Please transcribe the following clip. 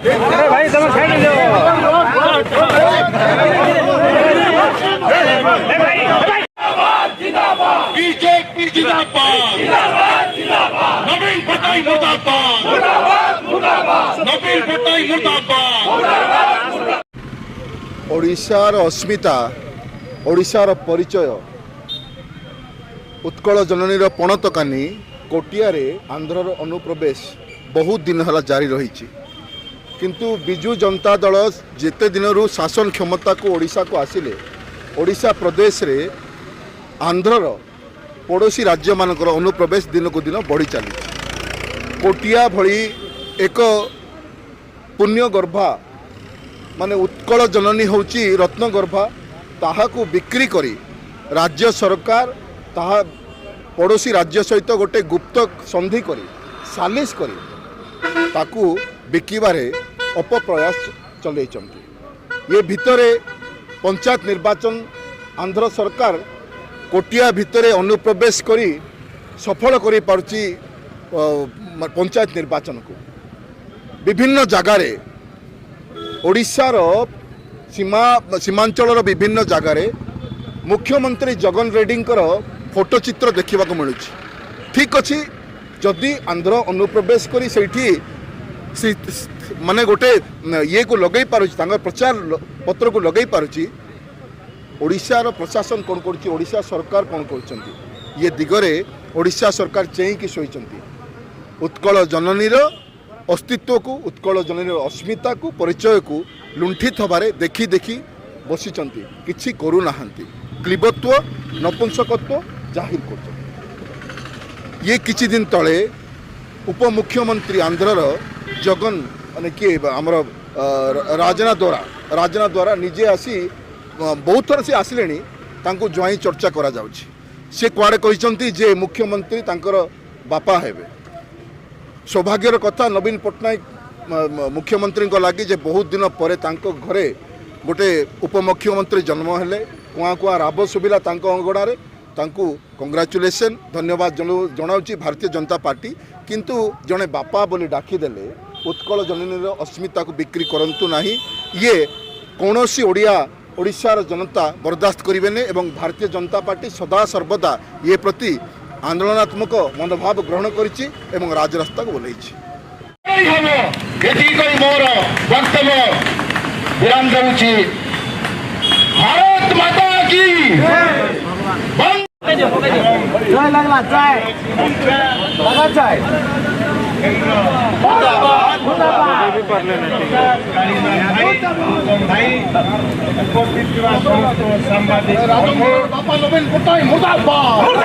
अरे भाई तुम साइड में बीजेपी जिंदाबाद, नवीन पटनायक मुर्दाबाद, नवीन पटनायक मुर्दाबाद। ओडिशार अस्मिता, ओडिशार परिचय, उत्कल जननीर पणतकानी कोटियारे आंध्रर अनुप्रवेश बहुत दिन हला जारी रही। किंतु बिजु जनता दल जेते दिनरू शासन क्षमता को ओडिशा को आसिले, ओडिशा प्रदेश रे आंध्रर पड़ोशी राज्य मानकर अनुप्रवेश दिन को दिन बढ़ी चली। कोटिया भली एक पुण्यगर्भा माने उत्कल जननी होची रत्नगर्भा, ताहाकू बिक्री करी राज्य सरकार ताहा पड़ोशी राज्य सहित गोटे गुप्त संधि करी सालिश करी ताकू बिकिबारे अपप्रयास चलैचंती। ये भितरे पंचायत निर्वाचन आंध्र सरकार कोटिया भितरे अनुप्रवेश करी सफल करी पारुची पंचायत निर्वाचन को। विभिन्न जगार ओडिशार सीमांचल विभिन्न जगार मुख्यमंत्री जगन रेड्डींकर फोटो चित्र देखा मिलूँ। ठीक अच्छी जदि आंध्र अनुप्रवेश करी सेठी माने गोटे ये को लगे पारुची, प्रचार पत्र को लगे पारुची, ओडिशार प्रशासन कौन कर, ओडिशा सरकार कौन कर, ये दिगरे ओडिशा सरकार चेईकी शोइचंती। उत्कल जननीर अस्तित्व को, उत्कल जननीर अस्मिता को, परिचय को लुंठित हबारे देखी देखी बसिचंती, किछि करू नाहंती, क्लीबत्व नपुंसकत्व जाहिर कर। ये किछि दिन तले उपमुख्यमंत्री आंध्रर जगन माने किए आमर राजना द्वारा निजे आसी बहुत थर से आसिले तांको ज्वाई चर्चा करा जाउछि। से कुआडे कहिसंती जे मुख्यमंत्री तांकर बापा हेबे। सौभाग्यर कथा नवीन पटनायक मुख्यमंत्री को लगी जे बहुत दिन पर तांको घरे गोटे उपमुख्यमंत्री जन्म हेले। कुआ कुआ राब सुबिला तांको अंगणारे, तांको कंग्राचुलेसन धन्यवाद जनाऊँगी भारतीय जनता पार्टी। किंतु जड़े बापा बोली डाकीदेले उत्कल जननीर अस्मिता को बिक्री करंतु नाही। ये कौनसी ओडिशार जनता बर्दाश्त करेंगे एवं भारतीय जनता पार्टी सदा सर्वदा ये प्रति आंदोलनात्मक मनोभाव ग्रहण करिछि एवं राजरास्ता को बोलैछि। भारत माता की जय लगला जय लगा जय मुर्दाबाद मुर्दाबाद भी पढ़ लेना भाई उपस्थित संवादित बापा नवीन पटनायक मुर्दाबाद।